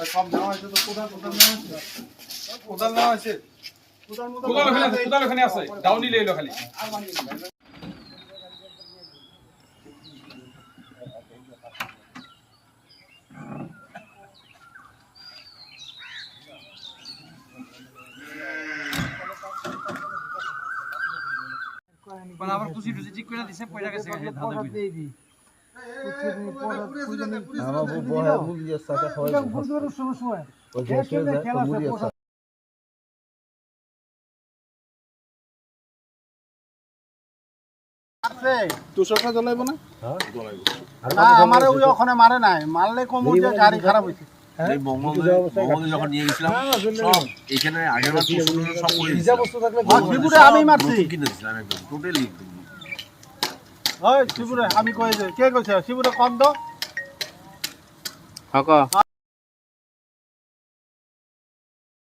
সব নেওয়া হয়েছে তো কোদাল নেওয়া হয়েছে কোদাল ওখানে আছে ডাউনি লইলো খালি আবার কুচি টুচি ঠিক করে দিছে পয়সা গেছে ধাঁধা দিয়ে দি আমার বড় মুরগি সাথে খাওয়া যায় বুঝবার সময় ওই যে মুরগি আছে তুষকটা জ্বলাইবো না হ্যাঁ জ্বলাইবো না আমারে ওই ওখানে মারে নাই মারলে কমর যে গাড়ি খারাপ হইছে এই বঙ্গবন্ধু যখন নিয়ে গেছিলাম সব এখানে আগের বার সব করে ভিজা বস্তু থাকলে ত্রিপুরা আমি মারছি কিনে দিছিলাম একদম টোটালি ওই ত্রিপুরা আমি কই যে কে কইছে ত্রিপুরা কম দাও হাকা